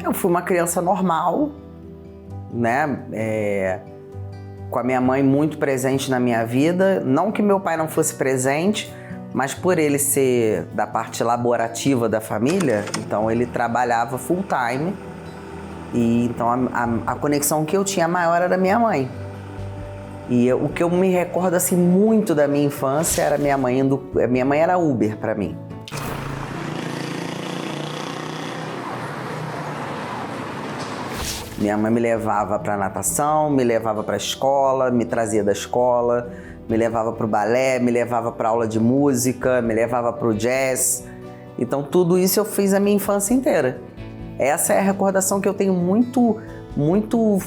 Eu fui uma criança normal, né? Com a minha mãe muito presente na minha vida. Não que meu pai não fosse presente, mas por ele ser da parte laborativa da família, então ele trabalhava full time. E então a conexão que eu tinha maior era da minha mãe. E o que eu me recordo assim muito da minha infância era minha mãe indo. Minha mãe era Uber para mim. Minha mãe me levava para natação, me levava para a escola, me trazia da escola, me levava para o balé, me levava para aula de música, me levava para o jazz. Então tudo isso eu fiz a minha infância inteira. Essa é a recordação que eu tenho muito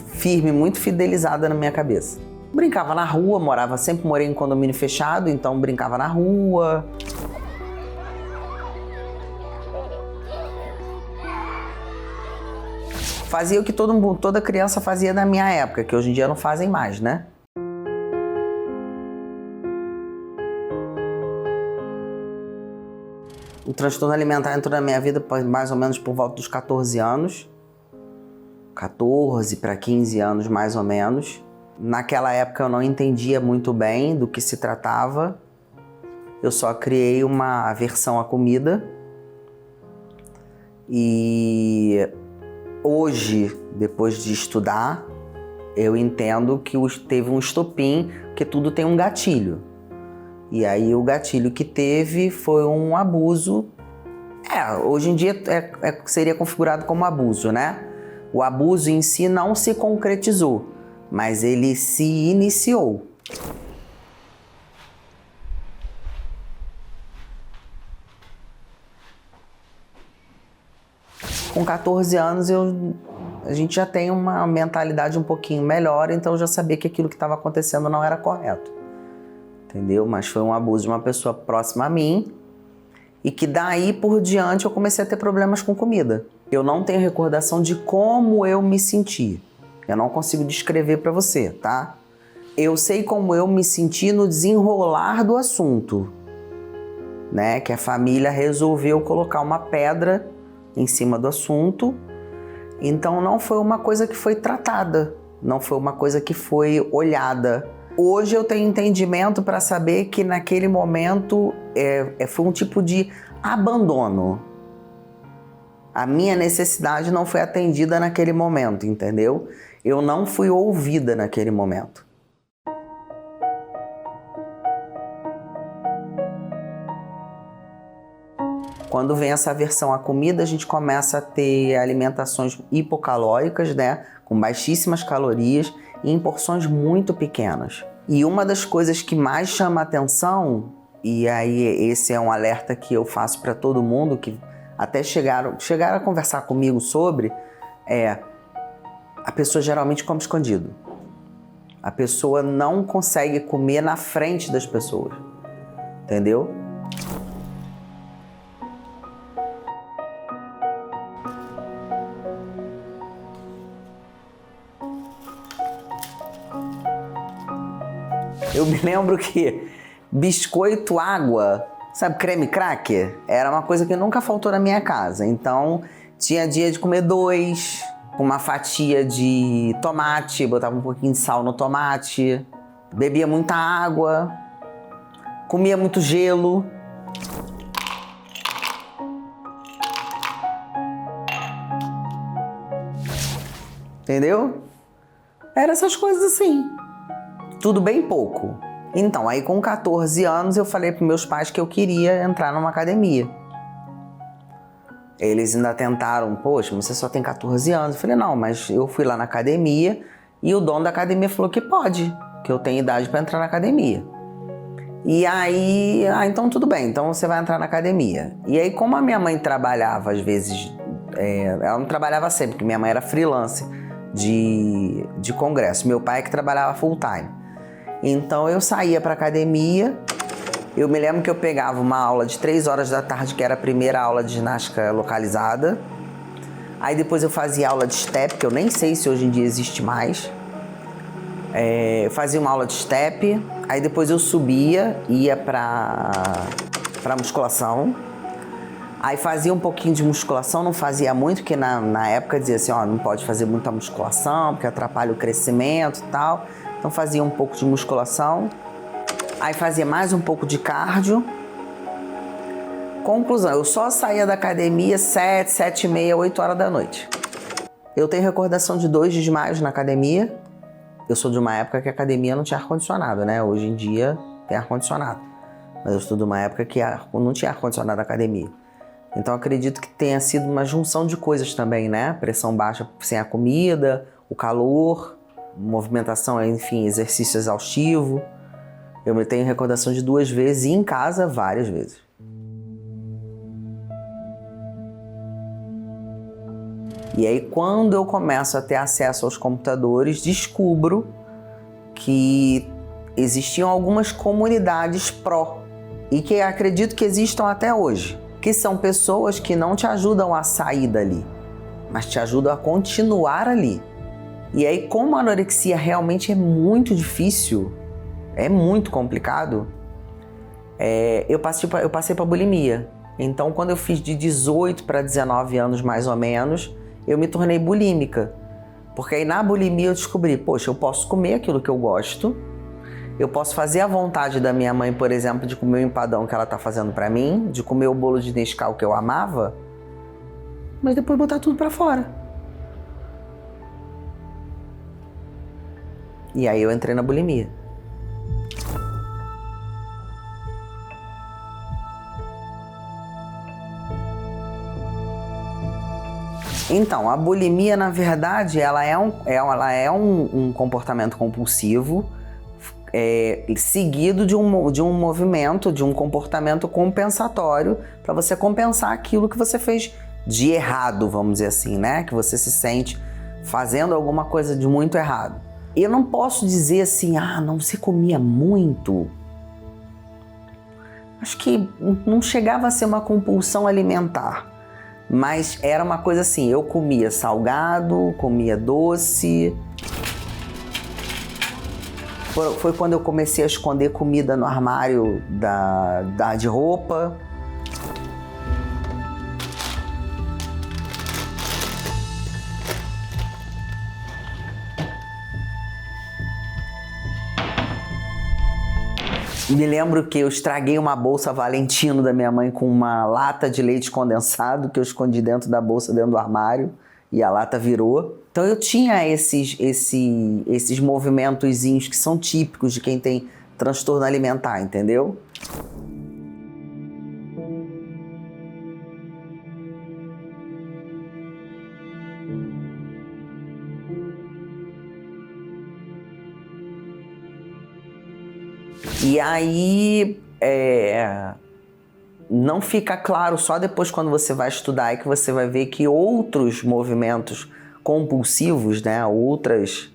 firme, muito fidelizada na minha cabeça. Brincava na rua, sempre morei em condomínio fechado, então brincava na rua. Fazia o que toda criança fazia na minha época, que hoje em dia não fazem mais, né? O transtorno alimentar entrou na minha vida mais ou menos por volta dos 14 anos. 14 para 15 anos, mais ou menos. Naquela época eu não entendia muito bem do que se tratava. Eu só criei uma aversão à comida. E hoje, depois de estudar, eu entendo que teve um estopim, porque tudo tem um gatilho. E aí o gatilho que teve foi um abuso. Hoje em dia seria configurado como abuso, né? O abuso em si não se concretizou, mas ele se iniciou. Com 14 anos a gente já tem uma mentalidade um pouquinho melhor, então eu já sabia que aquilo que estava acontecendo não era correto. Entendeu? Mas foi um abuso de uma pessoa próxima a mim e que daí por diante eu comecei a ter problemas com comida. Eu não tenho recordação de como eu me senti. Eu não consigo descrever para você, tá? Eu sei como eu me senti no desenrolar do assunto, né? Que a família resolveu colocar uma pedra em cima do assunto. Então não foi uma coisa que foi tratada, não foi uma coisa que foi olhada. Hoje eu tenho entendimento para saber que naquele momento foi um tipo de abandono. A minha necessidade não foi atendida naquele momento, entendeu? Eu não fui ouvida naquele momento. Quando vem essa aversão à comida, a gente começa a ter alimentações hipocalóricas, né? Com baixíssimas calorias e em porções muito pequenas. E uma das coisas que mais chama a atenção, e aí esse é um alerta que eu faço para todo mundo, que até chegaram a conversar comigo sobre, a pessoa geralmente come escondido. A pessoa não consegue comer na frente das pessoas, entendeu? Eu me lembro que biscoito, água, sabe, creme cracker, era uma coisa que nunca faltou na minha casa. Então, tinha dia de comer 2, com uma fatia de tomate, botava um pouquinho de sal no tomate, bebia muita água, comia muito gelo. Entendeu? Eram essas coisas assim. Tudo bem pouco. Então, aí com 14 anos eu falei para meus pais que eu queria entrar numa academia. Eles ainda tentaram, poxa, você só tem 14 anos. Eu falei, não, mas eu fui lá na academia e o dono da academia falou que pode, que eu tenho idade para entrar na academia. E aí, então tudo bem, então você vai entrar na academia. E aí, como a minha mãe trabalhava às vezes, ela não trabalhava sempre, porque minha mãe era freelance de congresso. Meu pai é que trabalhava full time. Então eu saía para academia, eu me lembro que eu pegava uma aula de 3 horas da tarde, que era a primeira aula de ginástica localizada. Aí depois eu fazia aula de step, que eu nem sei se hoje em dia existe mais. Eu fazia uma aula de step, aí depois eu subia, ia para musculação. Aí fazia um pouquinho de musculação, não fazia muito, porque na época dizia assim, ó, não pode fazer muita musculação, porque atrapalha o crescimento e tal. Então fazia um pouco de musculação. Aí fazia mais um pouco de cardio. Conclusão, eu só saía da academia 7, 7 e meia, 8 horas da noite. Eu tenho recordação de 2 desmaios na academia. Eu sou de uma época que a academia não tinha ar-condicionado, né? Hoje em dia tem ar-condicionado. Mas eu sou de uma época que não tinha ar-condicionado na academia. Então acredito que tenha sido uma junção de coisas também, né? Pressão baixa sem a comida, o calor, movimentação, enfim, exercício exaustivo. Eu tenho recordação de 2 vezes e em casa várias vezes. E aí, quando eu começo a ter acesso aos computadores, descubro que existiam algumas comunidades pró e que acredito que existam até hoje, que são pessoas que não te ajudam a sair dali, mas te ajudam a continuar ali. E aí, como a anorexia realmente é muito difícil, é muito complicado, eu passei para bulimia. Então, quando eu fiz de 18 para 19 anos, mais ou menos, eu me tornei bulímica. Porque aí na bulimia eu descobri, poxa, eu posso comer aquilo que eu gosto, eu posso fazer a vontade da minha mãe, por exemplo, de comer o empadão que ela tá fazendo pra mim, de comer o bolo de Nescau que eu amava, mas depois botar tudo pra fora. E aí eu entrei na bulimia. Então, a bulimia, na verdade, ela é um comportamento compulsivo seguido de um movimento, de um comportamento compensatório para você compensar aquilo que você fez de errado, vamos dizer assim, né? Que você se sente fazendo alguma coisa de muito errado. Eu não posso dizer assim, não, você comia muito. Acho que não chegava a ser uma compulsão alimentar. Mas era uma coisa assim, eu comia salgado, comia doce. Foi quando eu comecei a esconder comida no armário de roupa. Me lembro que eu estraguei uma bolsa Valentino da minha mãe com uma lata de leite condensado que eu escondi dentro da bolsa, dentro do armário, e a lata virou. Então eu tinha esses movimentozinhos que são típicos de quem tem transtorno alimentar, entendeu? E aí, não fica claro só depois quando você vai estudar é que você vai ver que outros movimentos compulsivos, né, outras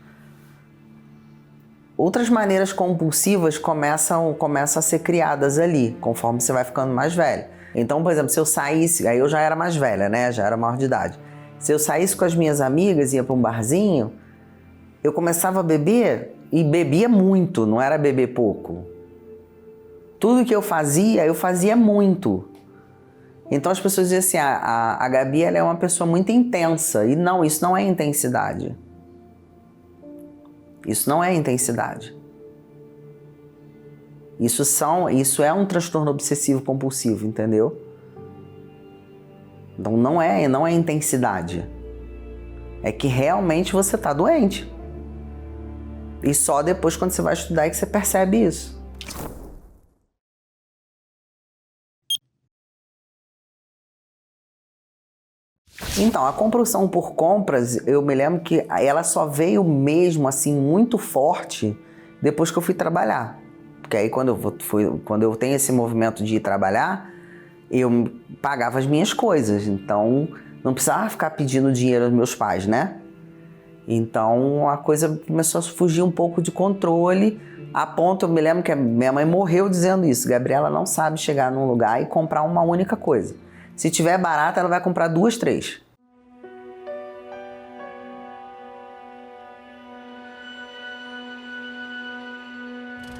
maneiras compulsivas começam a ser criadas ali, conforme você vai ficando mais velho. Então, por exemplo, se eu saísse, aí eu já era mais velha, né, já era maior de idade. Se eu saísse com as minhas amigas, ia para um barzinho, eu começava a beber e bebia muito, não era beber pouco. Tudo que eu fazia muito. Então as pessoas dizem assim, a Gabi ela é uma pessoa muito intensa. E não, isso não é intensidade. Isso não é intensidade. Isso é um transtorno obsessivo compulsivo, entendeu? Então não é intensidade. É que realmente você está doente. E só depois quando você vai estudar é que você percebe isso. Então, a compulsão por compras, eu me lembro que ela só veio mesmo assim muito forte depois que eu fui trabalhar. Porque aí quando eu tenho esse movimento de ir trabalhar, eu pagava as minhas coisas. Então, não precisava ficar pedindo dinheiro aos meus pais, né? Então, a coisa começou a fugir um pouco de controle, a ponto, eu me lembro que a minha mãe morreu dizendo isso. Gabriela não sabe chegar num lugar e comprar uma única coisa. Se tiver barato, ela vai comprar 2, 3.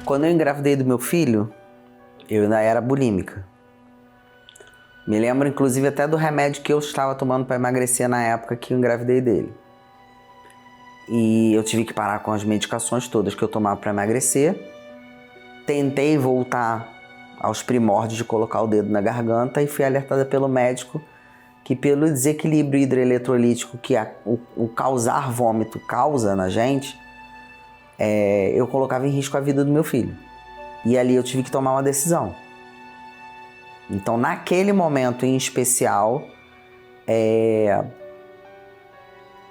Quando eu engravidei do meu filho, eu ainda era bulímica. Me lembro, inclusive, até do remédio que eu estava tomando para emagrecer na época que eu engravidei dele. E eu tive que parar com as medicações todas que eu tomava para emagrecer. Tentei voltar aos primórdios de colocar o dedo na garganta e fui alertada pelo médico que pelo desequilíbrio hidroeletrolítico que o causar vômito causa na gente, eu colocava em risco a vida do meu filho. E ali eu tive que tomar uma decisão. Então, naquele momento em especial,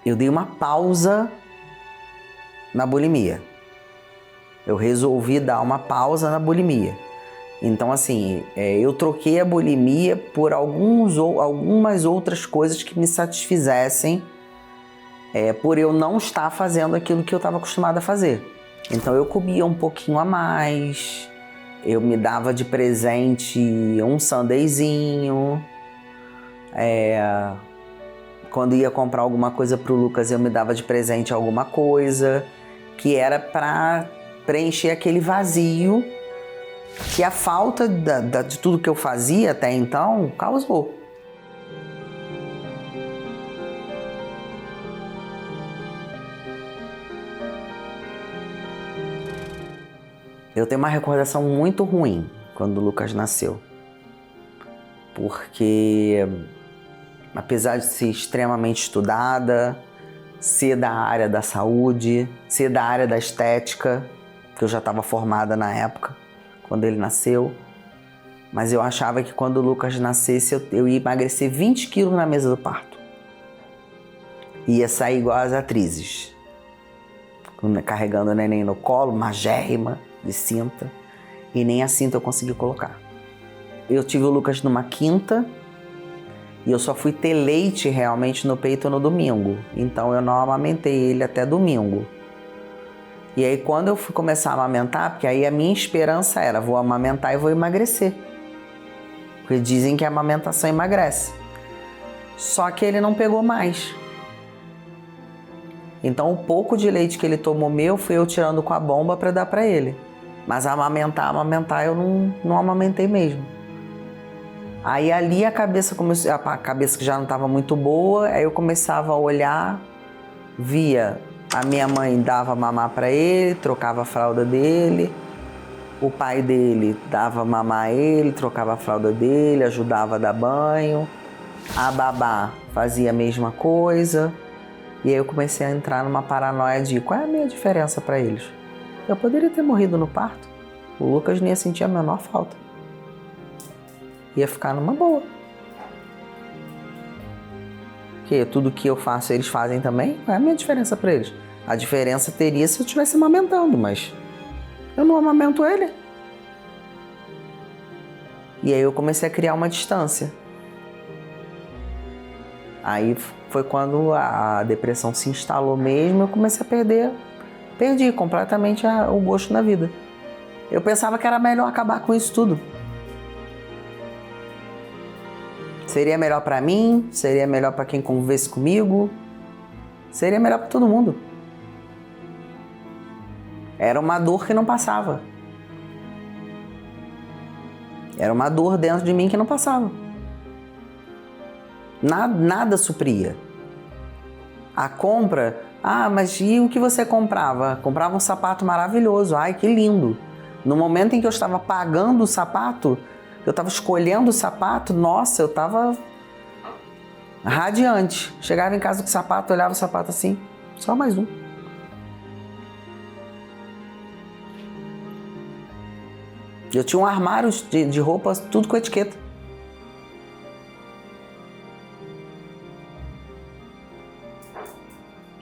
eu dei uma pausa na bulimia. Eu resolvi dar uma pausa na bulimia. Então, assim, eu troquei a bulimia por algumas outras coisas que me satisfizessem, por eu não estar fazendo aquilo que eu estava acostumada a fazer. Então, eu comia um pouquinho a mais, eu me dava de presente um sundaezinho, quando ia comprar alguma coisa pro Lucas, eu me dava de presente alguma coisa, que era para preencher aquele vazio que a falta de tudo que eu fazia até então causou. Eu tenho uma recordação muito ruim quando o Lucas nasceu, porque apesar de ser extremamente estudada, ser da área da saúde, ser da área da estética, que eu já estava formada na época, quando ele nasceu, mas eu achava que quando o Lucas nascesse eu ia emagrecer 20 quilos na mesa do parto. Ia sair igual as atrizes, carregando o neném no colo, magérrima, de cinta, e nem a cinta eu consegui colocar. Eu tive o Lucas numa quinta e eu só fui ter leite realmente no peito no domingo, então eu não amamentei ele até domingo. E aí quando eu fui começar a amamentar, porque aí a minha esperança era, vou amamentar e vou emagrecer. Porque dizem que a amamentação emagrece. Só que ele não pegou mais. Então o pouco de leite que ele tomou meu, fui eu tirando com a bomba para dar para ele. Mas amamentar eu não amamentei mesmo. Aí ali a cabeça que já não estava muito boa, aí eu começava a olhar, via a minha mãe dava mamar para ele, trocava a fralda dele, o pai dele dava mamar a ele, trocava a fralda dele, ajudava a dar banho, a babá fazia a mesma coisa, e aí eu comecei a entrar numa paranoia de qual é a minha diferença para eles. Eu poderia ter morrido no parto, o Lucas não ia sentir a menor falta, ia ficar numa boa. Porque tudo que eu faço eles fazem também, qual é a minha diferença para eles? A diferença teria se eu estivesse amamentando, mas eu não amamento ele. E aí eu comecei a criar uma distância. Aí foi quando a depressão se instalou mesmo, eu comecei a perdi completamente o gosto na vida. Eu pensava que era melhor acabar com isso tudo. Seria melhor para mim, seria melhor para quem convivesse comigo, seria melhor para todo mundo. Era uma dor que não passava. Era uma dor dentro de mim que não passava. Nada supria. A compra, mas e o que você comprava? Comprava um sapato maravilhoso, ai que lindo. No momento em que eu estava pagando o sapato, eu estava escolhendo o sapato, nossa, eu estava radiante. Chegava em casa com o sapato, olhava o sapato assim, só mais um. Eu tinha um armário de roupas, tudo com etiqueta.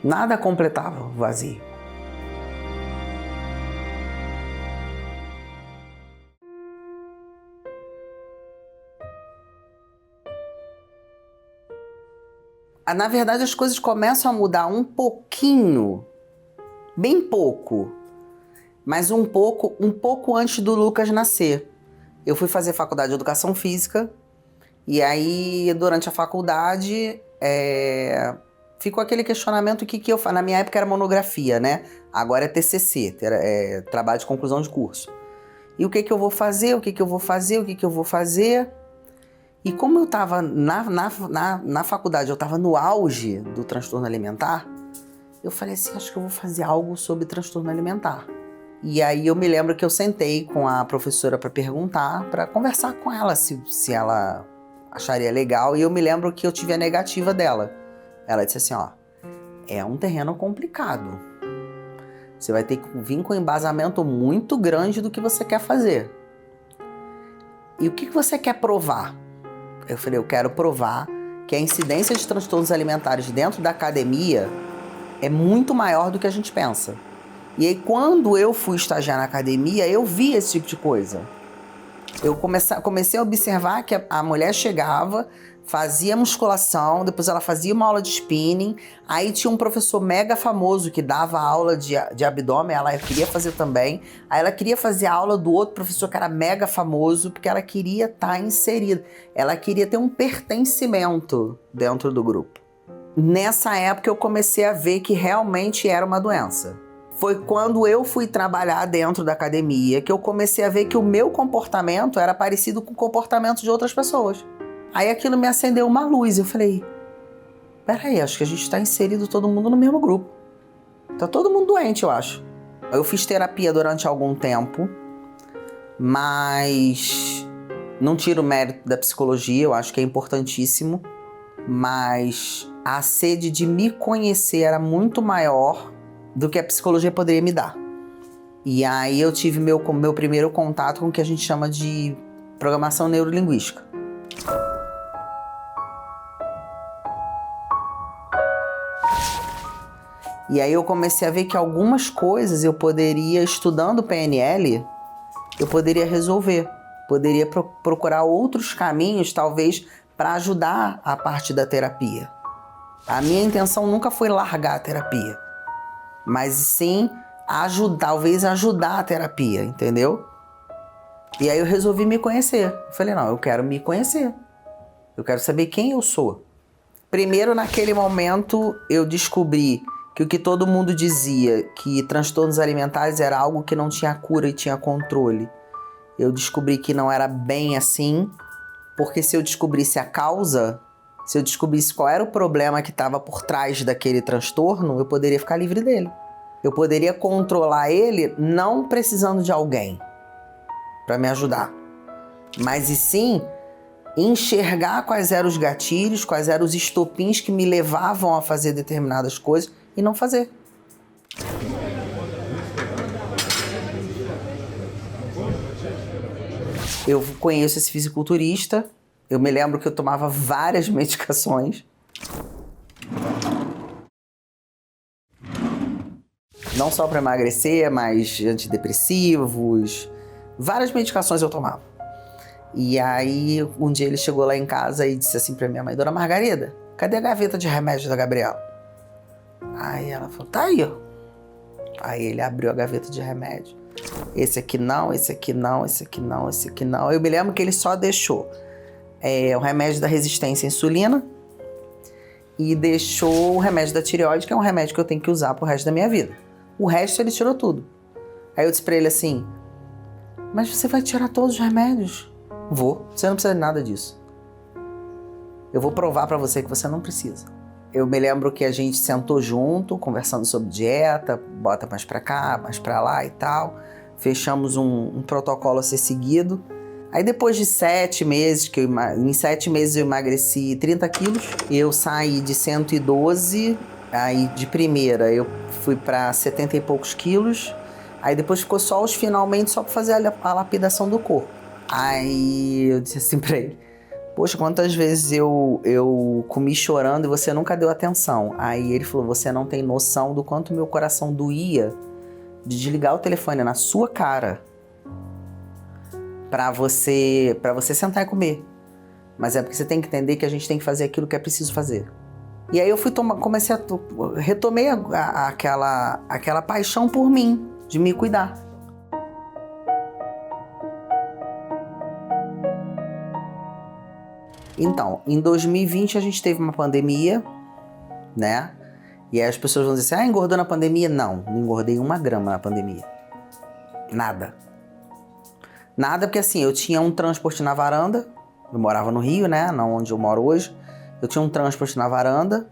Nada completava o vazio. Na verdade, as coisas começam a mudar um pouquinho, bem pouco, mas um pouco antes do Lucas nascer. Eu fui fazer faculdade de Educação Física e aí, durante a faculdade, ficou aquele questionamento, o que eu faço? Na minha época era monografia, né? Agora é TCC, trabalho de conclusão de curso. E o que eu vou fazer? E como eu estava na faculdade, eu estava no auge do transtorno alimentar, eu falei assim, acho que eu vou fazer algo sobre transtorno alimentar. E aí eu me lembro que eu sentei com a professora para perguntar, para conversar com ela se ela acharia legal. E eu me lembro que eu tive a negativa dela. Ela disse assim, ó, é um terreno complicado. Você vai ter que vir com um embasamento muito grande do que você quer fazer. E o que você quer provar? Eu falei, eu quero provar que a incidência de transtornos alimentares dentro da academia é muito maior do que a gente pensa. E aí, quando eu fui estagiar na academia, eu vi esse tipo de coisa. Eu comecei a observar que a mulher chegava, fazia musculação, depois ela fazia uma aula de spinning, aí tinha um professor mega famoso que dava aula de abdômen, ela queria fazer também, aí ela queria fazer a aula do outro professor que era mega famoso, porque ela queria estar inserida, ela queria ter um pertencimento dentro do grupo. Nessa época eu comecei a ver que realmente era uma doença. Foi quando eu fui trabalhar dentro da academia que eu comecei a ver que o meu comportamento era parecido com o comportamento de outras pessoas. Aí aquilo me acendeu uma luz. Eu falei, peraí, acho que a gente está inserido todo mundo no mesmo grupo. Tá todo mundo doente, eu acho. Eu fiz terapia durante algum tempo, mas não tiro o mérito da psicologia, eu acho que é importantíssimo. Mas a sede de me conhecer era muito maior do que a psicologia poderia me dar. E aí eu tive meu primeiro contato com o que a gente chama de programação neurolinguística. E aí eu comecei a ver que algumas coisas eu poderia, estudando PNL, eu poderia resolver. Poderia procurar outros caminhos, talvez, para ajudar a parte da terapia. A minha intenção nunca foi largar a terapia, mas sim talvez ajudar a terapia, entendeu? E aí eu resolvi me conhecer. Eu falei, não, eu quero me conhecer. Eu quero saber quem eu sou. Primeiro, naquele momento, eu descobri que o que todo mundo dizia, que transtornos alimentares era algo que não tinha cura e tinha controle. Eu descobri que não era bem assim, porque se eu descobrisse a causa, se eu descobrisse qual era o problema que estava por trás daquele transtorno, eu poderia ficar livre dele. Eu poderia controlar ele não precisando de alguém para me ajudar, mas e sim enxergar quais eram os gatilhos, quais eram os estopins que me levavam a fazer determinadas coisas e não fazer. Eu conheço esse fisiculturista, eu me lembro que eu tomava várias medicações. Não só para emagrecer, mas antidepressivos, várias medicações eu tomava. E aí, um dia ele chegou lá em casa e disse assim pra minha mãe, Dona Margarida, cadê a gaveta de remédio da Gabriela? Aí ela falou, tá aí, ó. Aí ele abriu a gaveta de remédio. Esse aqui não, esse aqui não, esse aqui não, esse aqui não. Eu me lembro que ele só deixou o remédio da resistência à insulina e deixou o remédio da tireoide, que é um remédio que eu tenho que usar pro resto da minha vida. O resto ele tirou tudo. Aí eu disse pra ele assim, mas você vai tirar todos os remédios? Vou, você não precisa de nada disso. Eu vou provar pra você que você não precisa. Eu me lembro que a gente sentou junto, conversando sobre dieta, bota mais pra cá, mais pra lá e tal. Fechamos um protocolo a ser seguido. Aí depois de 7 meses, em 7 meses eu emagreci 30 quilos. Eu saí de 112, aí de primeira eu fui pra 70 e poucos quilos. Aí depois ficou só os finalmente, só pra fazer a lapidação do corpo. Aí eu disse assim pra ele, poxa, quantas vezes eu comi chorando e você nunca deu atenção. Aí ele falou, você não tem noção do quanto meu coração doía de desligar o telefone na sua cara pra você sentar e comer. Mas é porque você tem que entender que a gente tem que fazer aquilo que é preciso fazer. E aí eu retomei aquela paixão por mim, de me cuidar. Então, em 2020 a gente teve uma pandemia, né? E aí as pessoas vão dizer assim, engordou na pandemia? Não engordei 1 grama na pandemia. Nada. Nada, porque assim, eu tinha um transporte na varanda, Eu morava no Rio, né, não onde eu moro hoje. Eu tinha um transporte na varanda.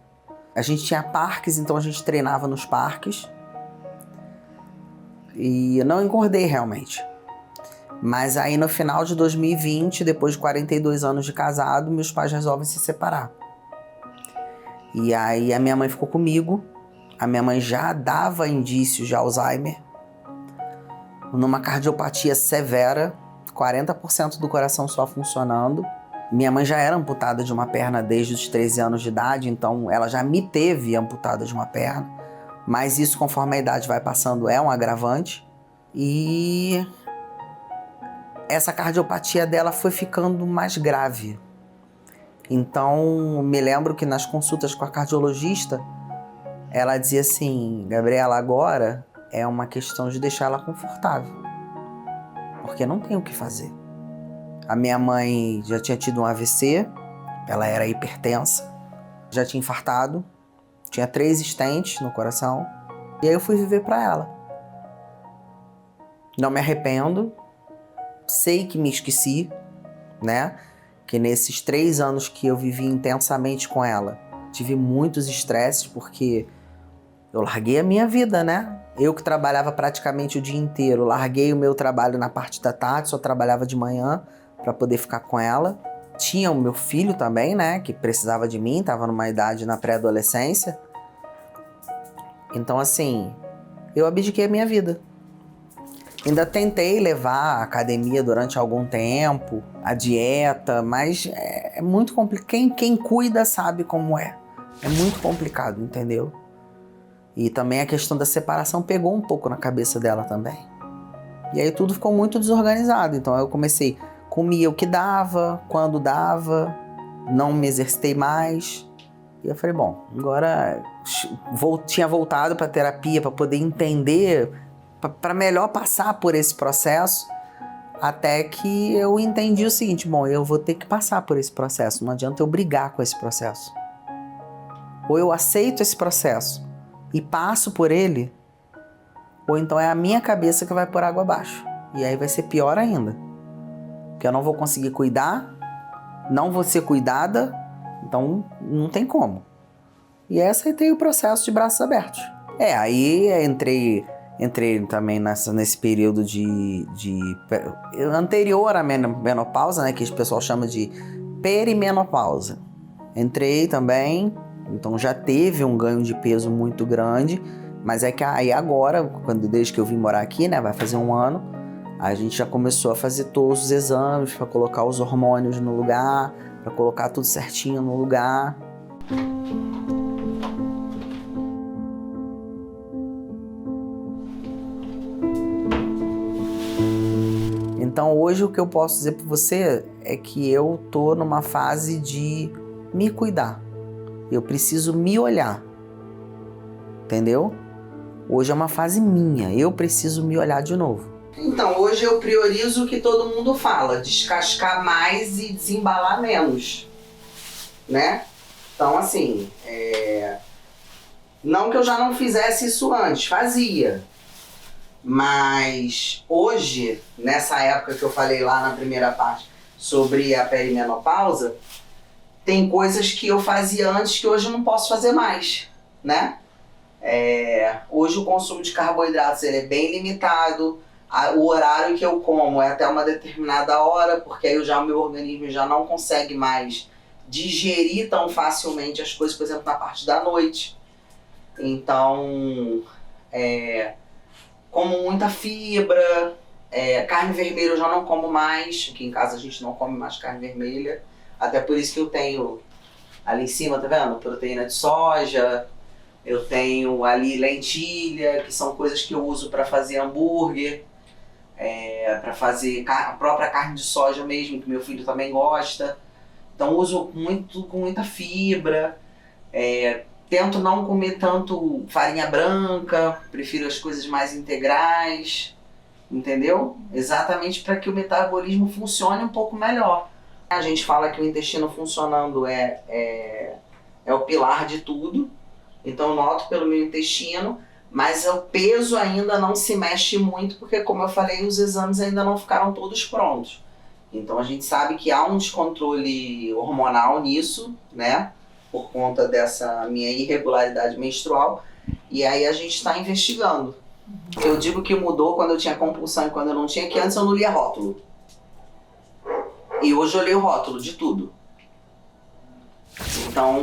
A gente tinha parques, então a gente treinava nos parques. E eu não engordei realmente. Mas aí no final de 2020, depois de 42 anos de casado, meus pais resolvem se separar. E aí a minha mãe ficou comigo. A minha mãe já dava indícios de Alzheimer. Numa cardiopatia severa, 40% do coração só funcionando. Minha mãe já era amputada de uma perna desde os 13 anos de idade, então ela já me teve amputada de uma perna. Mas isso, conforme a idade vai passando, é um agravante. E essa cardiopatia dela foi ficando mais grave. Então, me lembro que nas consultas com a cardiologista, ela dizia assim: Gabriela, agora é uma questão de deixar ela confortável, porque não tem o que fazer. A minha mãe já tinha tido um AVC, ela era hipertensa, já tinha infartado, tinha 3 stents no coração, e aí eu fui viver para ela. Não me arrependo, sei que me esqueci, né? Que nesses 3 anos que eu vivi intensamente com ela, tive muitos estresses, porque eu larguei a minha vida, né? Eu que trabalhava praticamente o dia inteiro, larguei o meu trabalho na parte da tarde, só trabalhava de manhã para poder ficar com ela. Tinha o meu filho também, né? Que precisava de mim, estava numa idade na pré-adolescência. Então, assim, eu abdiquei a minha vida. Ainda tentei levar a academia durante algum tempo, a dieta, mas é muito complicado. Quem cuida sabe como é. É muito complicado, entendeu? E também a questão da separação pegou um pouco na cabeça dela também. E aí tudo ficou muito desorganizado. Então eu comecei, comia o que dava, quando dava, não me exercitei mais. E eu falei, bom, agora tinha voltado para terapia para poder entender, para melhor passar por esse processo, até que eu entendi o seguinte: bom, eu vou ter que passar por esse processo, não adianta eu brigar com esse processo. Ou eu aceito esse processo e passo por ele, ou então é a minha cabeça que vai por água abaixo. E aí vai ser pior ainda. Porque eu não vou conseguir cuidar, não vou ser cuidada, então não tem como. E aí aceitei o processo de braços abertos. Aí entrei também nesse período de anterior à menopausa, né, que o pessoal chama de perimenopausa. Entrei também, então já teve um ganho de peso muito grande, mas é que aí agora, desde que eu vim morar aqui, né, vai fazer 1 ano, a gente já começou a fazer todos os exames para colocar os hormônios no lugar, para colocar tudo certinho no lugar. Então hoje o que eu posso dizer para você é que eu tô numa fase de me cuidar. Eu preciso me olhar, entendeu? Hoje é uma fase minha, eu preciso me olhar de novo. Então hoje eu priorizo o que todo mundo fala, descascar mais e desembalar menos, né? Então assim, não que eu já não fizesse isso antes, fazia. Mas hoje, nessa época que eu falei lá na primeira parte sobre a perimenopausa, tem coisas que eu fazia antes que hoje eu não posso fazer mais, né? Hoje o consumo de carboidratos ele é bem limitado, o horário que eu como é até uma determinada hora, porque aí o meu organismo já não consegue mais digerir tão facilmente as coisas, por exemplo, na parte da noite. Então, como muita fibra, carne vermelha eu já não como mais, aqui em casa a gente não come mais carne vermelha, até por isso que eu tenho ali em cima, tá vendo? Proteína de soja, eu tenho ali lentilha, que são coisas que eu uso para fazer hambúrguer, para fazer a própria carne de soja mesmo, que meu filho também gosta. Então uso com muita fibra, tento não comer tanto farinha branca, prefiro as coisas mais integrais, entendeu? Exatamente para que o metabolismo funcione um pouco melhor. A gente fala que o intestino funcionando é o pilar de tudo, então eu noto pelo meu intestino, mas o peso ainda não se mexe muito, porque como eu falei, os exames ainda não ficaram todos prontos. Então a gente sabe que há um descontrole hormonal nisso, né? Por conta dessa minha irregularidade menstrual. E aí a gente está investigando. Eu digo que mudou quando eu tinha compulsão e quando eu não tinha, que antes eu não lia rótulo. E hoje eu leio rótulo de tudo. Então,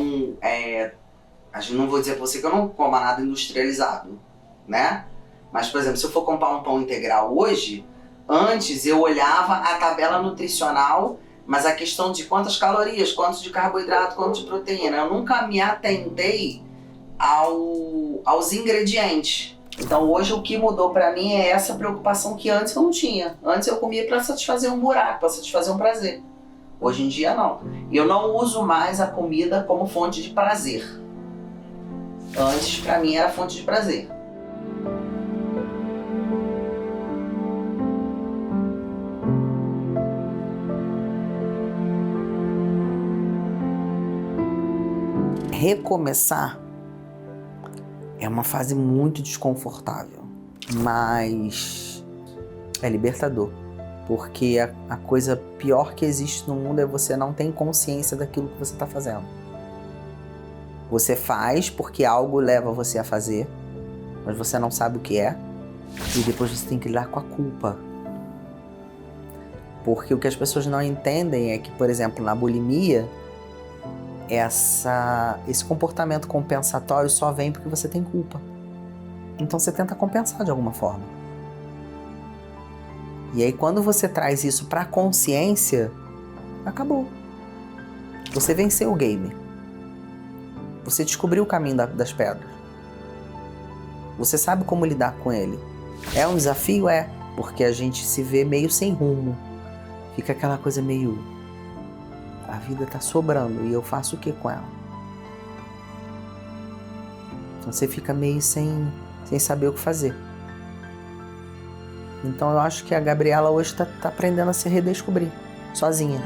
não vou dizer pra você que eu não coma nada industrializado, né? Mas, por exemplo, se eu for comprar um pão integral hoje, antes eu olhava a tabela nutricional, mas a questão de quantas calorias, quanto de carboidrato, quanto de proteína. Eu nunca me atentei aos ingredientes. Então hoje o que mudou pra mim é essa preocupação que antes eu não tinha. Antes eu comia pra satisfazer um buraco, pra satisfazer um prazer. Hoje em dia não. Eu não uso mais a comida como fonte de prazer. Antes pra mim era fonte de prazer. Recomeçar é uma fase muito desconfortável, mas é libertador, porque a coisa pior que existe no mundo é você não ter consciência daquilo que você está fazendo. Você faz porque algo leva você a fazer, mas você não sabe o que é, e depois você tem que lidar com a culpa. Porque o que as pessoas não entendem é que, por exemplo, na bulimia, esse comportamento compensatório só vem porque você tem culpa. Então você tenta compensar de alguma forma. E aí quando você traz isso para a consciência, acabou. Você venceu o game. Você descobriu o caminho das pedras. Você sabe como lidar com ele. É um desafio? É. Porque a gente se vê meio sem rumo. Fica aquela coisa meio... A vida tá sobrando e eu faço o que com ela? Então você fica meio sem saber o que fazer. Então eu acho que a Gabriela hoje tá aprendendo a se redescobrir, sozinha.